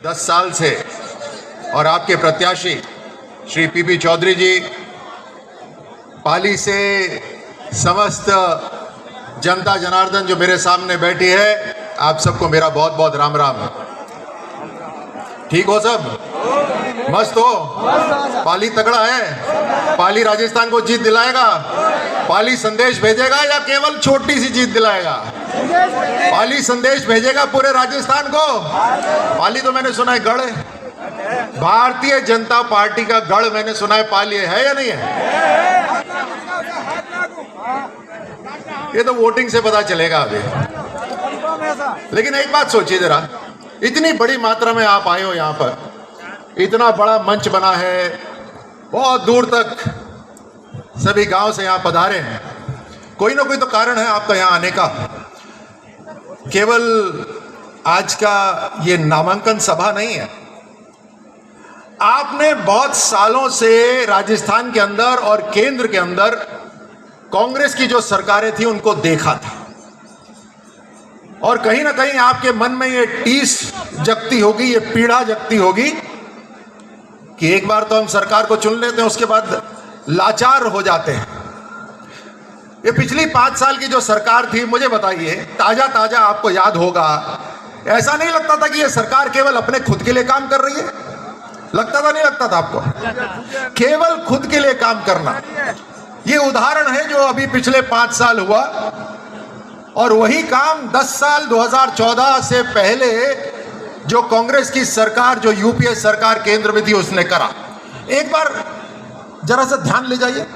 10 साल से और आपके प्रत्याशी श्री पीपी चौधरी जी, पाली से समस्त जनता जनार्दन जो मेरे सामने बैठी है, आप सबको मेरा बहुत बहुत राम राम। ठीक हो सब? मस्त हो? पाली तगड़ा है? पाली राजस्थान को जीत दिलाएगा? पाली संदेश भेजेगा या केवल छोटी सी जीत दिलाएगा? पाली संदेश भेजेगा पूरे राजस्थान को? पाली तो मैंने सुना है गढ़ है, भारतीय जनता पार्टी का गढ़ मैंने सुना है पाली है या नहीं है? ये तो वोटिंग से पता चलेगा अभी। लेकिन एक बात सोचिए जरा, इतनी बड़ी मात्रा में आप आए हो यहाँ पर, इतना बड़ा मंच बना है, बहुत दूर तक सभी गांव से यहाँ पधारे हैं, कोई ना कोई तो कारण है आपका यहाँ आने का। केवल आज का ये नामांकन सभा नहीं है, आपने बहुत सालों से राजस्थान के अंदर और केंद्र के अंदर कांग्रेस की जो सरकारें थी उनको देखा था, और कहीं ना कहीं आपके मन में ये टीस जगती होगी, ये पीड़ा जगती होगी कि एक बार तो हम सरकार को चुन लेते हैं, उसके बाद लाचार हो जाते हैं। ये पिछली 5 साल की जो सरकार थी, मुझे बताइए, ताजा ताजा आपको याद होगा, ऐसा नहीं लगता था कि ये सरकार केवल अपने खुद के लिए काम कर रही है? लगता था नहीं लगता था आपको? केवल खुद के लिए काम करना, ये उदाहरण है जो अभी पिछले 5 साल हुआ, और वही काम 10 साल 2014 से पहले जो कांग्रेस की सरकार, जो यूपीए सरकार केंद्र में थी, उसने करा। एक बार जरा सा ध्यान ले जाइए,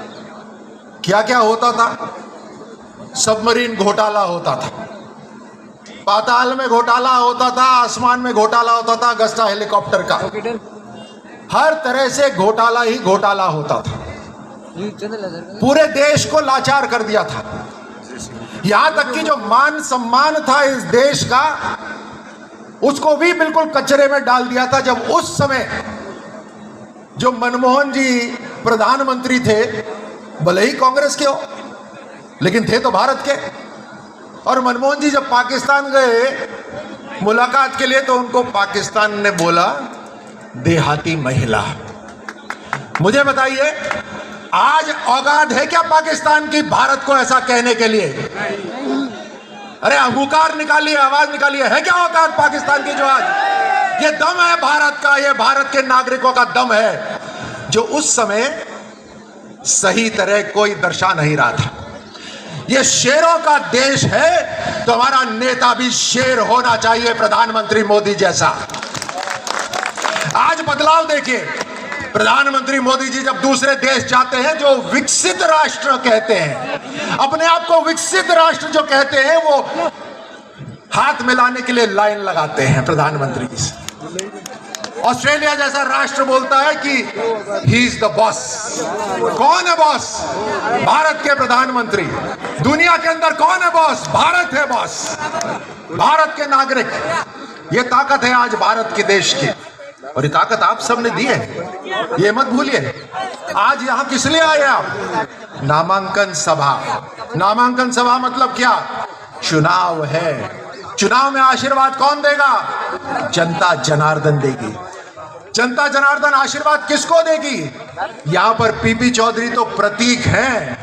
क्या क्या होता था। सबमरीन घोटाला होता था, पाताल में घोटाला होता था, आसमान में घोटाला होता था, अगस्ता हेलीकॉप्टर का, हर तरह से घोटाला ही घोटाला होता था, पूरे देश को लाचार कर दिया था। यहां तक कि जो मान सम्मान था इस देश का, उसको भी बिल्कुल कचरे में डाल दिया था। जब उस समय जो मनमोहन जी प्रधानमंत्री थे, भले ही कांग्रेस के हो, लेकिन थे तो भारत के, और मनमोहन जी जब पाकिस्तान गए मुलाकात के लिए, तो उनको पाकिस्तान ने बोला देहाती महिला। मुझे बताइए, आज औकात है क्या पाकिस्तान की भारत को ऐसा कहने के लिए? अरे हुंकार निकालिए, आवाज निकालिए, है क्या औकात पाकिस्तान की? जो आज ये दम है भारत का, ये भारत के नागरिकों का दम है, जो उस समय सही तरह कोई दर्शा नहीं रहा था। ये शेरों का देश है, तो हमारा नेता भी शेर होना चाहिए, प्रधानमंत्री मोदी जैसा। आज बदलाव देखिए, प्रधानमंत्री मोदी जी जब दूसरे देश जाते हैं, जो विकसित राष्ट्र कहते हैं, अपने आप को विकसित राष्ट्र जो कहते हैं, वो हाथ मिलाने के लिए लाइन लगाते हैं प्रधानमंत्री जी से। ऑस्ट्रेलिया जैसा राष्ट्र बोलता है कि ही इज द बॉस। कौन है बॉस? भारत के प्रधानमंत्री। दुनिया के अंदर कौन है बॉस? भारत है बॉस, भारत के नागरिक। ये ताकत है आज भारत के देश की, और ये ताकत आप सबने दी है, ये मत भूलिए। आज यहां किस लिए आए आप? नामांकन सभा। नामांकन सभा मतलब क्या? चुनाव है। चुनाव में आशीर्वाद कौन देगा? जनता जनार्दन देगी। जनता जनार्दन आशीर्वाद किसको देगी? यहां पर पीपी चौधरी तो प्रतीक हैं,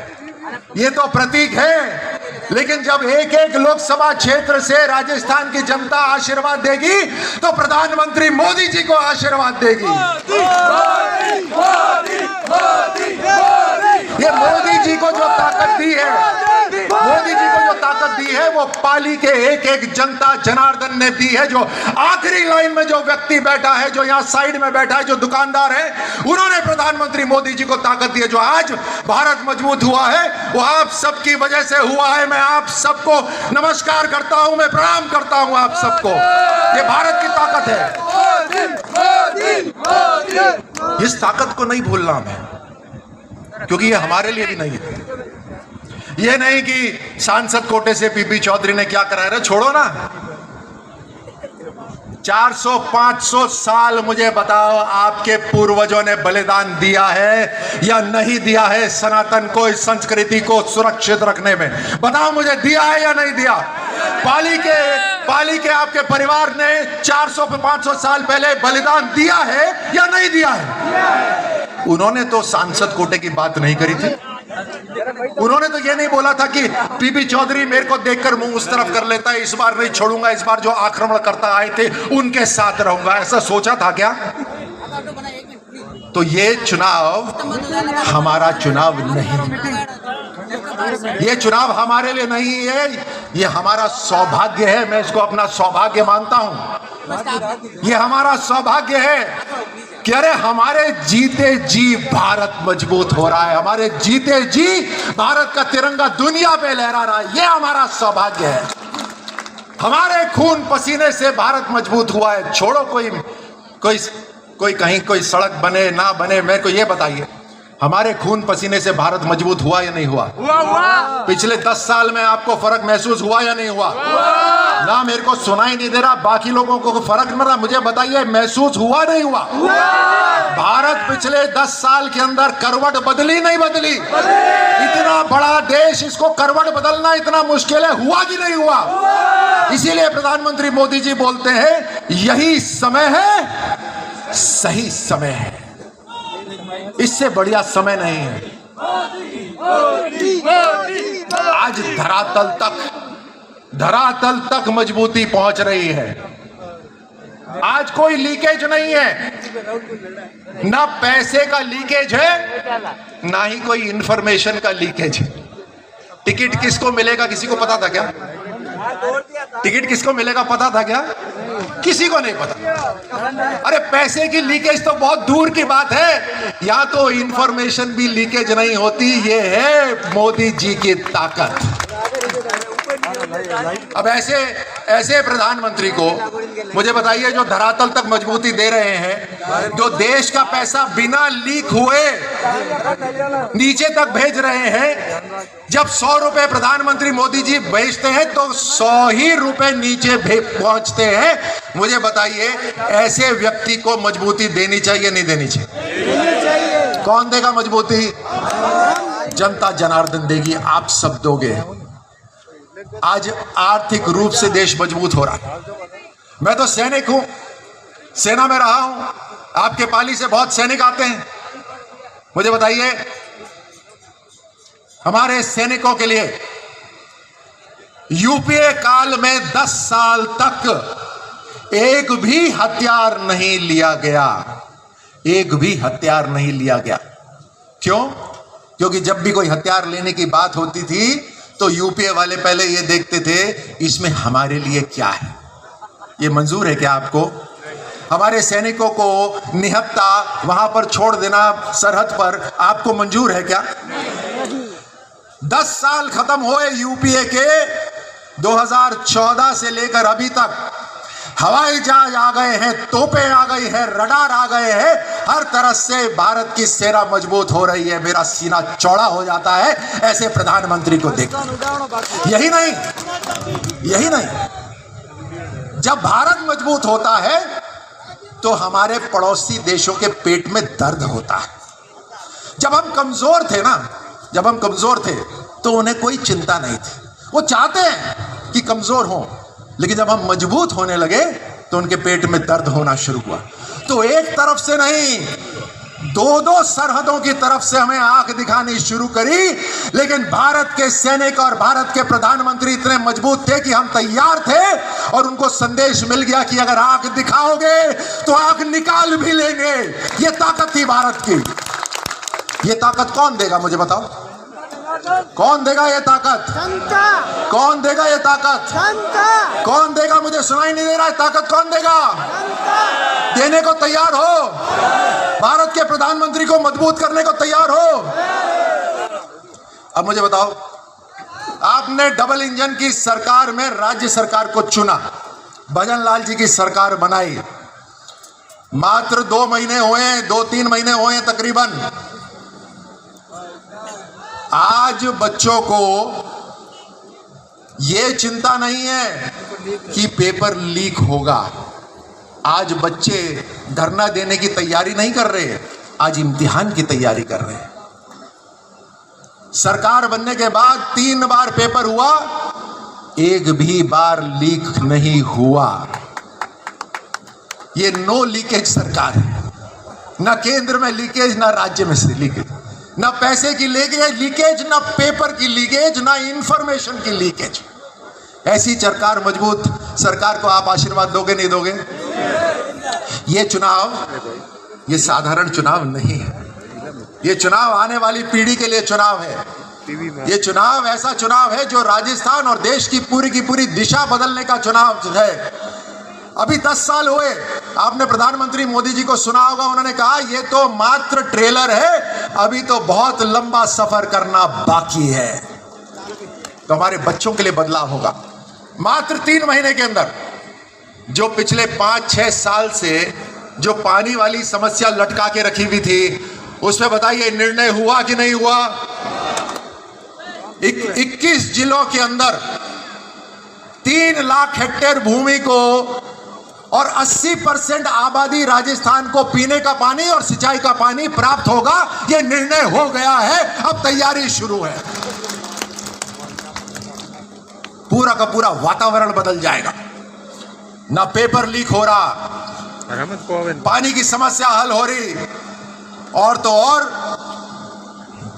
ये तो प्रतीक है, लेकिन जब एक एक लोकसभा क्षेत्र से राजस्थान की जनता आशीर्वाद देगी, तो प्रधानमंत्री मोदी जी को आशीर्वाद देगी। ये मोदी जी को जो ताकत दी है, मोदी जी को जो ताकत दी है, वो पाली के एक एक जनता जनार्दन ने दी है। जो आखिरी लाइन में जो व्यक्ति बैठा है, जो यहाँ साइड में बैठा है, जो दुकानदार है, उन्होंने प्रधानमंत्री मोदी जी को ताकत दी है। जो आज भारत मजबूत हुआ है, वो आप सबकी वजह से हुआ है। मैं आप सबको नमस्कार करता हूं, मैं प्रणाम करता हूं आप सबको। ये भारत की ताकत है, इस ताकत को नहीं भूलना हमें, क्योंकि ये हमारे लिए भी नहीं है। ये नहीं कि सांसद कोटे से पीपी चौधरी ने क्या कराया, छोड़ो ना। 400-500 साल मुझे बताओ, आपके पूर्वजों ने बलिदान दिया है या नहीं दिया है सनातन को, इस संस्कृति को सुरक्षित रखने में? बताओ मुझे, दिया है या नहीं दिया? पाली के आपके परिवार ने 400-500 साल पहले बलिदान दिया है या नहीं दिया है? उन्होंने तो सांसद कोटे की बात नहीं करी थी। उन्होंने तो ये नहीं बोला था कि पीपी चौधरी मेरे को देखकर मुंह उस तरफ कर लेता है, इस बार नहीं छोड़ूंगा, इस बार जो आक्रमणकर्ता आए थे उनके साथ रहूंगा। ऐसा सोचा था क्या? तो ये चुनाव हमारा चुनाव नहीं, ये चुनाव हमारे लिए नहीं है, ये हमारा सौभाग्य है। मैं इसको अपना सौभाग्य मानता हूं। ये हमारा सौभाग्य है कि अरे हमारे जीते जी भारत मजबूत हो रहा है, हमारे जीते जी भारत का तिरंगा दुनिया पे लहरा रहा है। ये हमारा सौभाग्य है। हमारे खून पसीने से भारत मजबूत हुआ है। छोड़ो कोई कहीं कोई सड़क बने ना बने, मेरे को ये बताइए, हमारे खून पसीने से भारत मजबूत हुआ या नहीं हुआ? पिछले 10 साल में आपको फर्क महसूस हुआ या नहीं हुआ? ना मेरे को सुनाई नहीं दे रहा, बाकी लोगों को फर्क नहीं, मुझे बताइए महसूस हुआ नहीं हुआ? भारत पिछले 10 साल के अंदर करवट बदली नहीं बदली? इतना बड़ा देश, इसको करवट बदलना इतना मुश्किल है, हुआ कि नहीं हुआ? इसीलिए प्रधानमंत्री मोदी जी बोलते हैं यही समय है, सही समय है, इससे बढ़िया समय नहीं है। आज धरातल तक मजबूती पहुंच रही है। आज कोई लीकेज नहीं है, ना पैसे का लीकेज है, ना ही कोई इंफॉर्मेशन का लीकेज है। टिकट किसको मिलेगा किसी को पता था क्या? टिकट किसको मिलेगा पता था क्या? किसी को नहीं पता। अरे पैसे की लीकेज तो बहुत दूर की बात है, यहां तो इंफॉर्मेशन भी लीकेज नहीं होती। ये है मोदी जी की ताकत। अब ऐसे प्रधानमंत्री को मुझे बताइए, जो धरातल तक मजबूती दे रहे हैं, जो देश का पैसा बिना लीक हुए नीचे तक भेज रहे हैं, जब 100 रुपए प्रधानमंत्री मोदी जी भेजते हैं तो 100 ही रुपए नीचे पहुंचते हैं। मुझे बताइए ऐसे व्यक्ति को मजबूती देनी चाहिए नहीं देनी चाहिए? कौन देगा मजबूती? जनता जनार्दन देगी, आप सब दोगे। आज आर्थिक रूप से देश मजबूत हो रहा है। मैं तो सैनिक हूं, सेना में रहा हूं, आपके पाली से बहुत सैनिक आते हैं। मुझे बताइए हमारे सैनिकों के लिए यूपीए काल में 10 साल तक एक भी हथियार नहीं लिया गया, एक भी हथियार नहीं लिया गया। क्यों? क्योंकि जब भी कोई हथियार लेने की बात होती थी तो यूपीए वाले पहले ये देखते थे इसमें हमारे लिए क्या है, ये मंजूर है क्या आपको? हमारे सैनिकों को निहत्था वहां पर छोड़ देना सरहद पर आपको मंजूर है क्या? 10 साल खत्म हुए यूपीए के, 2014 से लेकर अभी तक हवाई जहाज आ गए हैं, तोपें आ गई हैं, रडार आ गए हैं, हर तरह से भारत की सेना मजबूत हो रही है। मेरा सीना चौड़ा हो जाता है ऐसे प्रधानमंत्री को देखकर। यही नहीं, जब भारत मजबूत होता है तो हमारे पड़ोसी देशों के पेट में दर्द होता है। जब हम कमजोर थे तो उन्हें कोई चिंता नहीं थी, वो चाहते हैं कि कमजोर हो, लेकिन जब हम मजबूत होने लगे तो उनके पेट में दर्द होना शुरू हुआ। तो एक तरफ से नहीं, 2-2 सरहदों की तरफ से हमें आंख दिखानी शुरू करी, लेकिन भारत के सैनिक और भारत के प्रधानमंत्री इतने मजबूत थे कि हम तैयार थे, और उनको संदेश मिल गया कि अगर आंख दिखाओगे तो आंख निकाल भी लेंगे। ये ताकत थी भारत की। ये ताकत कौन देगा मुझे बताओ? कौन देगा ये ताकत? जनता। कौन देगा ये ताकत? जनता। कौन देगा? मुझे सुनाई नहीं दे रहा है। ताकत कौन देगा? जनता। देने को तैयार हो, भारत के प्रधानमंत्री को मजबूत करने को तैयार हो। अब मुझे बताओ, आपने डबल इंजन की सरकार में राज्य सरकार को चुना, भजन लाल जी की सरकार बनाई, मात्र 2 महीने हुए, 2-3 महीने हुए तकरीबन। आज बच्चों को यह चिंता नहीं है कि पेपर लीक होगा। आज बच्चे धरना देने की तैयारी नहीं कर रहे, आज इम्तिहान की तैयारी कर रहे हैं। सरकार बनने के बाद 3 बार पेपर हुआ, एक भी बार लीक नहीं हुआ। ये नो लीकेज सरकार है, ना केंद्र में लीकेज, ना राज्य में से लीकेज, ना पैसे की लीकेज, ना पेपर की लीकेज, ना इंफॉर्मेशन की लीकेज। ऐसी सरकार, मजबूत सरकार को आप आशीर्वाद दोगे नहीं दोगे? ये चुनाव, ये साधारण चुनाव नहीं है। ये चुनाव आने वाली पीढ़ी के लिए चुनाव है। ये चुनाव ऐसा चुनाव है जो राजस्थान और देश की पूरी दिशा बदलने का चुनाव है। अभी 10 साल हुए, आपने प्रधानमंत्री मोदी जी को सुना होगा, उन्होंने कहा ये तो मात्र ट्रेलर है, अभी तो बहुत लंबा सफर करना बाकी है। तो हमारे बच्चों के लिए बदलाव होगा। मात्र 3 महीने के अंदर जो पिछले 5-6 साल से जो पानी वाली समस्या लटका के रखी हुई थी, उसमें बताइए निर्णय हुआ कि नहीं हुआ? 21 जिलों के अंदर 3 लाख हेक्टेयर भूमि को और 80% आबादी राजस्थान को पीने का पानी और सिंचाई का पानी प्राप्त होगा। यह निर्णय हो गया है, अब तैयारी शुरू है। पूरा का पूरा वातावरण बदल जाएगा। ना पेपर लीक हो रहा, पानी की समस्या हल हो रही, और तो और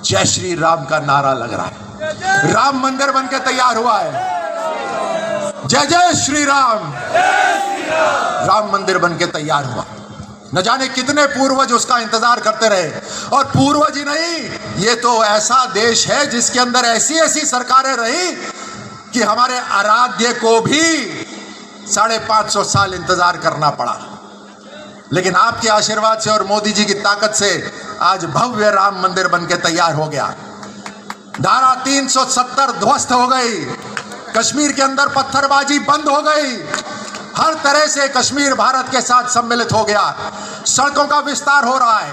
जय श्री राम का नारा लग रहा है। राम मंदिर बनके तैयार हुआ है। जय जय श्री राम। राम मंदिर बनके तैयार हुआ। न जाने कितने पूर्वज उसका इंतजार करते रहे, और पूर्वज ही नहीं, ये तो ऐसा देश है जिसके अंदर ऐसी ऐसी सरकारें रही कि हमारे आराध्य को भी 550 साल इंतजार करना पड़ा। लेकिन आपके आशीर्वाद से और मोदी जी की ताकत से आज भव्य राम मंदिर बनके तैयार हो गया। धारा 370 ध्वस्त हो गई, कश्मीर के अंदर पत्थरबाजी बंद हो गई, हर तरह से कश्मीर भारत के साथ सम्मिलित हो गया। सड़कों का विस्तार हो रहा है,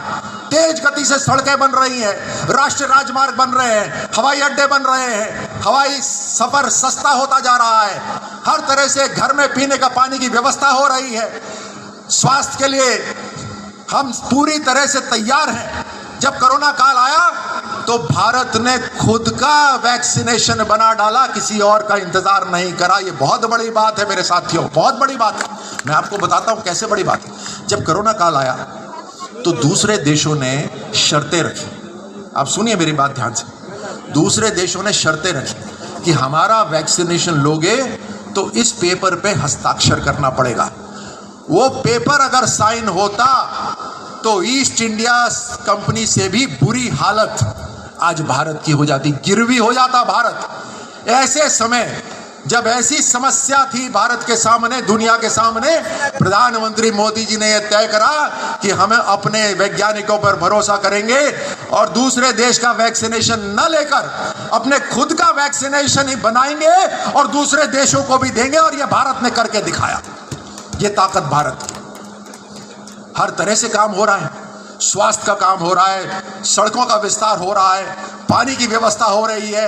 तेज गति से सड़कें बन रही हैं, राष्ट्रीय राजमार्ग बन रहे हैं, हवाई अड्डे बन रहे हैं, हवाई सफर सस्ता होता जा रहा है, हर तरह से घर में पीने का पानी की व्यवस्था हो रही है। स्वास्थ्य के लिए हम पूरी तरह से तैयार हैं। जब कोरोना काल आया तो भारत ने खुद का वैक्सीनेशन बना डाला, किसी और का इंतजार नहीं करा। ये बहुत बड़ी बात है मेरे साथियों, बहुत बड़ी बात है। मैं आपको बताता हूं कैसे बड़ी बात है। जब कोरोना काल आया तो दूसरे देशों ने शर्तें रखी। आप सुनिए मेरी बात ध्यान से। दूसरे देशों ने शर्तें रखी कि हमारा वैक्सीनेशन लोगे तो इस पेपर पे हस्ताक्षर करना पड़ेगा। वो पेपर अगर साइन होता तो ईस्ट इंडिया कंपनी से भी बुरी हालत आज भारत की हो जाती, गिरवी हो जाता भारत। ऐसे समय जब ऐसी समस्या थी भारत के सामने, दुनिया के सामने, प्रधानमंत्री मोदी जी ने यह तय करा कि हमें अपने वैज्ञानिकों पर भरोसा करेंगे और दूसरे देश का वैक्सीनेशन न लेकर अपने खुद का वैक्सीनेशन ही बनाएंगे और दूसरे देशों को भी देंगे। और यह भारत ने करके दिखाया। ये ताकत भारत की। हर तरह से काम हो रहा है, स्वास्थ्य का काम हो रहा है, सड़कों का विस्तार हो रहा है, पानी की व्यवस्था हो रही है,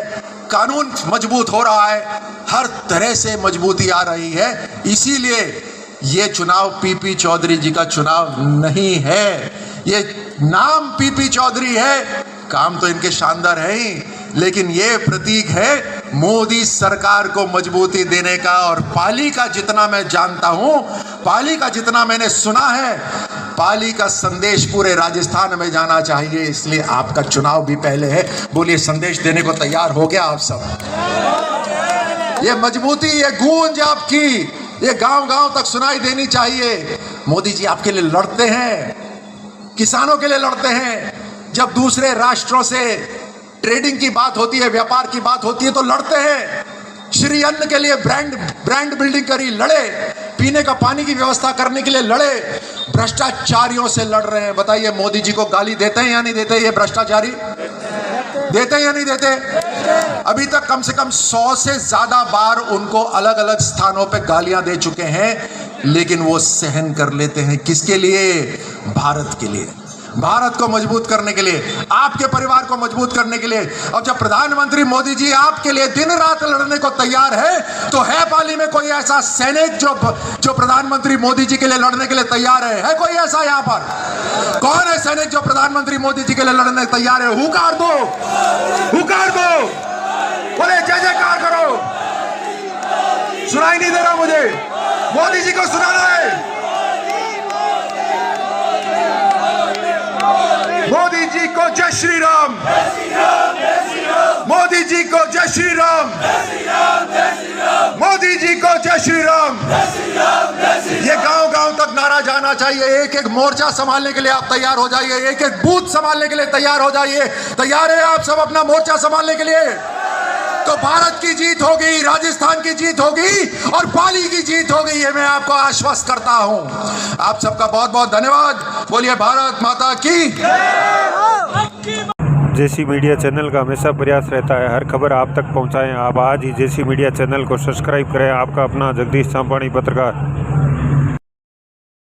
कानून मजबूत हो रहा है, हर तरह से मजबूती आ रही है। इसीलिए ये चुनाव पीपी चौधरी जी का चुनाव नहीं है। ये नाम पीपी चौधरी है, काम तो इनके शानदार है ही, लेकिन ये प्रतीक है मोदी सरकार को मजबूती देने का। और पाली का जितना मैं जानता हूं, पाली का जितना मैंने सुना है, पाली का संदेश पूरे राजस्थान में जाना चाहिए। इसलिए आपका चुनाव भी पहले है। बोलिए, संदेश देने को तैयार हो गया आप सब? ये मजबूती, ये गूंज आपकी, ये गांव गांव तक सुनाई देनी चाहिए। मोदी जी आपके लिए लड़ते हैं, किसानों के लिए लड़ते हैं। जब दूसरे राष्ट्रों से ट्रेडिंग की बात होती है, व्यापार की बात होती है, तो लड़ते हैं। श्री अन्न के लिए ब्रांड बिल्डिंग करी, लड़े। पीने का पानी की व्यवस्था करने के लिए लड़े। भ्रष्टाचारियों से लड़ रहे हैं। बताइए, मोदी जी को गाली देते हैं या नहीं देते? ये भ्रष्टाचारी देते हैं या नहीं देते? अभी तक कम से कम 100 से ज्यादा बार उनको अलग अलग स्थानों पे गालियां दे चुके हैं, लेकिन वो सहन कर लेते हैं। किसके लिए? भारत के लिए, भारत को मजबूत करने के लिए, आपके परिवार को मजबूत करने के लिए। और जब प्रधानमंत्री मोदी जी आपके लिए दिन रात लड़ने को तैयार है, तो है पाली में कोई ऐसा सैनिक जो प्रधानमंत्री मोदी जी के लिए लड़ने के लिए तैयार है कोई ऐसा? यहां पर कौन है सैनिक जो प्रधानमंत्री मोदी जी के लिए लड़ने तैयार है? हुकार दो, हुकार दो, बोले जय जयकार करो। सुनाई नहीं दे रहा मुझे। मोदी जी को सुनाना है। मोदी जी को जय श्री राम। मोदी जी को जय श्री राम। मोदी जी को जय श्री राम। ये गांव-गांव तक नारा जाना चाहिए। एक एक मोर्चा संभालने के लिए आप तैयार हो जाइए। एक एक बूथ संभालने के लिए तैयार हो जाइए। तैयार है आप सब अपना मोर्चा संभालने के लिए? तो भारत की जीत होगी, राजस्थान की जीत होगी और पाली की जीत होगी, ये मैं आपको आश्वस्त करता हूं। आप सबका बहुत बहुत धन्यवाद। बोलिए भारत माता की। जेसी मीडिया चैनल का हमेशा प्रयास रहता है हर खबर आप तक पहुंचाएं। आप आज ही जेसी मीडिया चैनल को सब्सक्राइब करें। आपका अपना जगदीश चांपाणी पत्रकार।